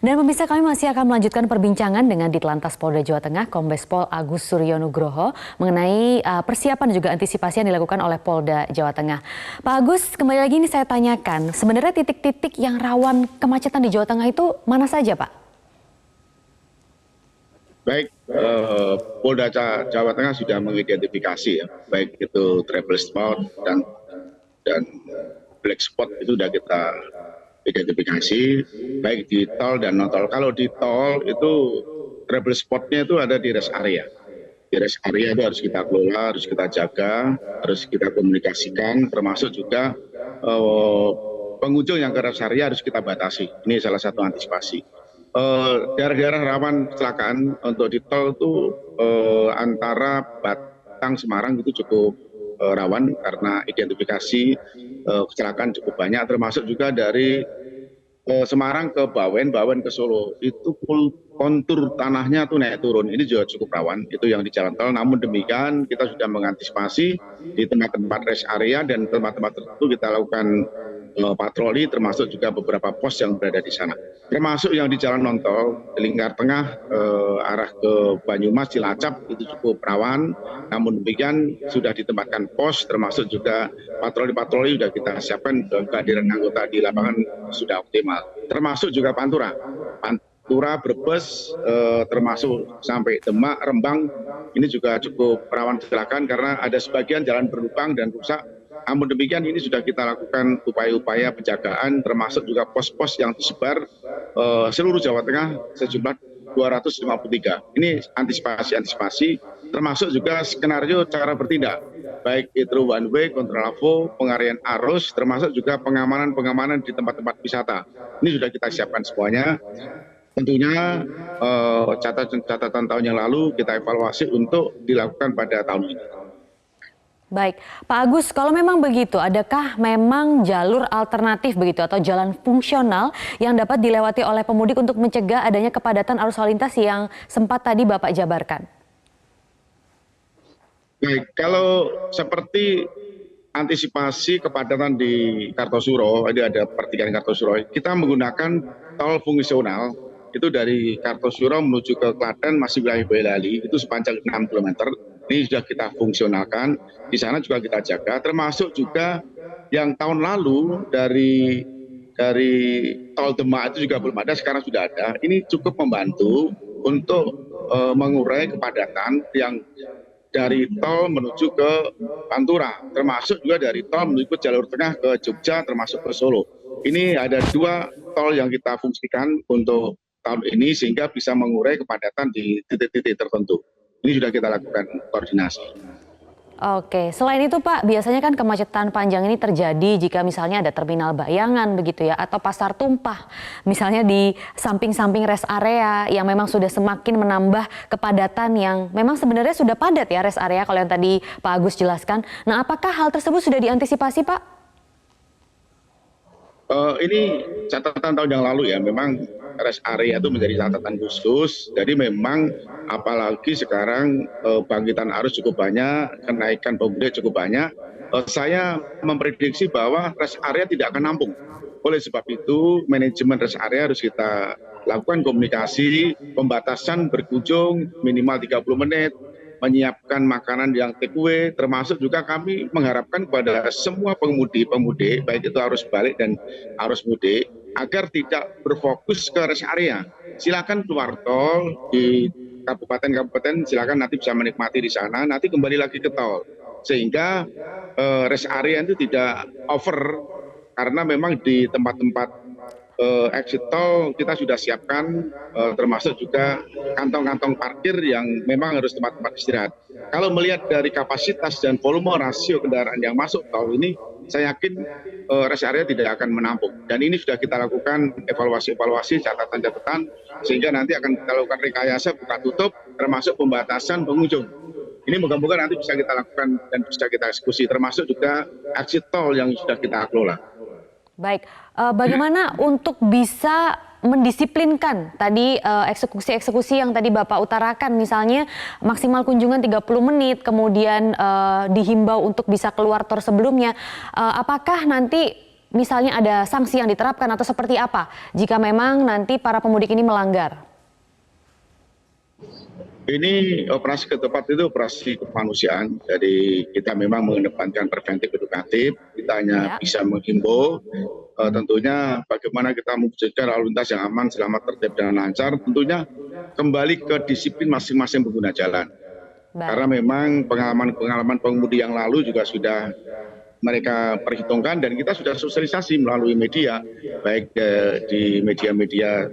Dan pemirsa, kami masih akan melanjutkan perbincangan dengan Ditlantas Polda Jawa Tengah, Kombes Pol Agus Suryo Nugroho mengenai persiapan dan juga antisipasi yang dilakukan oleh Polda Jawa Tengah. Pak Agus, kembali lagi ini saya tanyakan, sebenarnya titik-titik yang rawan kemacetan di Jawa Tengah itu mana saja, Pak? Baik, Polda Jawa Tengah sudah mengidentifikasi ya, baik itu travel spot dan black spot itu sudah kita identifikasi, baik di tol dan non tol. Kalau di tol itu travel spotnya itu ada di rest area. Di rest area itu harus kita kelola, harus kita jaga, harus kita komunikasikan, termasuk juga pengunjung yang ke rest area harus kita batasi. Ini salah satu antisipasi. Daerah-daerah rawan kecelakaan untuk di tol itu antara Batang Semarang itu cukup rawan karena identifikasi kecelakaan cukup banyak, termasuk juga dari Semarang ke Bawen ke Solo itu kontur tanahnya tuh naik turun, ini juga cukup rawan, itu yang di jalan tol. Namun demikian kita sudah mengantisipasi di tempat-tempat rest area dan tempat-tempat tertentu kita lakukan patroli, termasuk juga beberapa pos yang berada di sana. Termasuk yang di jalan non tol, di Lingkar Tengah arah ke Banyumas, Cilacap itu cukup rawan. Namun demikian sudah ditempatkan pos, termasuk juga patroli-patroli sudah kita siapkan, kehadiran anggota di lapangan sudah optimal. Termasuk juga Pantura, Brebes, termasuk sampai Demak, Rembang, ini juga cukup rawan kecelakaan karena ada sebagian jalan berlubang dan rusak. Namun demikian ini sudah kita lakukan upaya-upaya penjagaan, termasuk juga pos-pos yang tersebar seluruh Jawa Tengah sejumlah 253. Ini antisipasi, termasuk juga skenario cara bertindak, baik itu one way, kontraflow, pengalihan arus, termasuk juga pengamanan di tempat-tempat wisata. Ini sudah kita siapkan semuanya. Tentunya catatan tahun yang lalu kita evaluasi untuk dilakukan pada tahun ini. Baik, Pak Agus, kalau memang begitu, adakah memang jalur alternatif begitu atau jalan fungsional yang dapat dilewati oleh pemudik untuk mencegah adanya kepadatan arus lalu lintas yang sempat tadi Bapak jabarkan? Baik, kalau seperti antisipasi kepadatan di Kartosuro, ini ada pertigaan Kartosuro, kita menggunakan tol fungsional, itu dari Kartosuro menuju ke Klaten masih wilayah Boyolali, itu sepanjang 6 km. Ini sudah kita fungsionalkan, di sana juga kita jaga, termasuk juga yang tahun lalu dari tol Demak itu juga belum ada, sekarang sudah ada. Ini cukup membantu untuk mengurai kepadatan yang dari tol menuju ke Pantura, termasuk juga dari tol menuju ke jalur tengah ke Jogja, termasuk ke Solo. Ini ada 2 tol yang kita fungsikan untuk tahun ini sehingga bisa mengurai kepadatan di titik-titik tertentu. Ini sudah kita lakukan koordinasi. Oke, selain itu Pak, biasanya kan kemacetan panjang ini terjadi jika misalnya ada terminal Bayangan begitu ya, atau pasar tumpah, misalnya di samping-samping rest area yang memang sudah semakin menambah kepadatan yang memang sebenarnya sudah padat ya rest area kalau yang tadi Pak Agus jelaskan. Nah, apakah hal tersebut sudah diantisipasi Pak? Ini catatan tahun yang lalu ya, memang rest area itu menjadi catatan khusus. Jadi memang apalagi sekarang bangkitan arus cukup banyak, kenaikan pemudik cukup banyak. Saya memprediksi bahwa rest area tidak akan nampung. Oleh sebab itu manajemen rest area harus kita lakukan komunikasi, pembatasan berkunjung minimal 30 menit, menyiapkan makanan yang take away, termasuk juga kami mengharapkan kepada semua pengemudi, baik itu arus balik dan arus mudik, agar tidak berfokus ke rest area. Silakan keluar tol di kabupaten-kabupaten, silakan nanti bisa menikmati di sana, nanti kembali lagi ke tol. Sehingga rest area itu tidak over, karena memang di tempat-tempat exit tol kita sudah siapkan, termasuk juga kantong-kantong parkir yang memang harus tempat-tempat istirahat. Kalau melihat dari kapasitas dan volume rasio kendaraan yang masuk tol ini, saya yakin rest area tidak akan menampung. Dan ini sudah kita lakukan evaluasi, catatan-catatan, sehingga nanti akan kita lakukan rekayasa buka tutup, termasuk pembatasan pengunjung. Ini moga-moga nanti bisa kita lakukan dan bisa kita eksekusi, termasuk juga exit tol yang sudah kita kelola. Baik, bagaimana untuk bisa mendisiplinkan tadi eksekusi-eksekusi yang tadi Bapak utarakan, misalnya maksimal kunjungan 30 menit, kemudian dihimbau untuk bisa keluar tol sebelumnya. Apakah nanti misalnya ada sanksi yang diterapkan atau seperti apa jika memang nanti para pemudik ini melanggar? Ini operasi ketupat itu operasi kemanusiaan, jadi kita memang mengedepankan preventif edukatif, kita hanya Ya. bisa menghimbau tentunya bagaimana kita mewujudkan lalu lintas yang aman, selamat, tertib, dan lancar, tentunya kembali ke disiplin masing-masing pengguna jalan. Karena Baik. memang pengalaman pengemudi yang lalu juga sudah mereka perhitungkan dan kita sudah sosialisasi melalui media, baik di media-media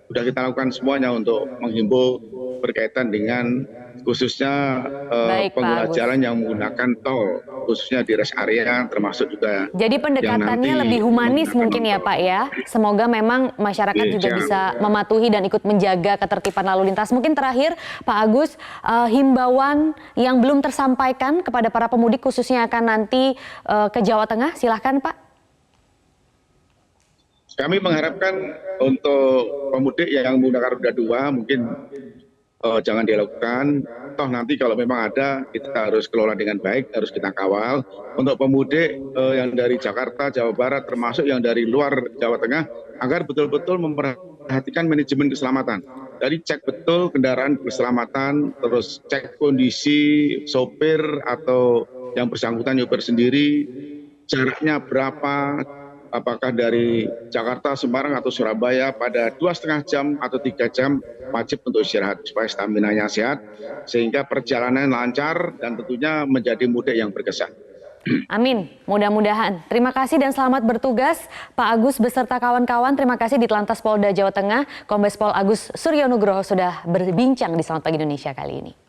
sudah kita lakukan semuanya untuk menghimbau berkaitan dengan khususnya Baik, Pak pengguna Agus. jalan yang menggunakan tol, khususnya di rest area termasuk juga Jadi yang pendekatannya nanti lebih humanis menggunakan mungkin ya non-tol. Pak ya. Semoga memang masyarakat Iya, juga siap. bisa mematuhi dan ikut menjaga ketertiban lalu lintas. Mungkin terakhir Pak Agus, himbauan yang belum tersampaikan kepada para pemudik khususnya akan nanti ke Jawa Tengah, silahkan Pak. Kami mengharapkan untuk pemudik yang menggunakan roda 2 mungkin jangan dilakukan. Toh nanti kalau memang ada, kita harus kelola dengan baik, harus kita kawal. Untuk pemudik yang dari Jakarta, Jawa Barat, termasuk yang dari luar Jawa Tengah, agar betul-betul memperhatikan manajemen keselamatan. Jadi cek betul kendaraan keselamatan, terus cek kondisi sopir atau yang bersangkutan nyopir sendiri, jaraknya berapa, apakah dari Jakarta, Semarang, atau Surabaya pada 2,5 jam atau 3 jam wajib untuk istirahat supaya stamina-nya sehat sehingga perjalanan lancar dan tentunya menjadi mudik yang berkesan. Amin, mudah-mudahan. Terima kasih dan selamat bertugas Pak Agus beserta kawan-kawan. Terima kasih di Telantas Polda Jawa Tengah, Kombes Pol Agus Suryonugroho sudah berbincang di Selamat Pagi Indonesia kali ini.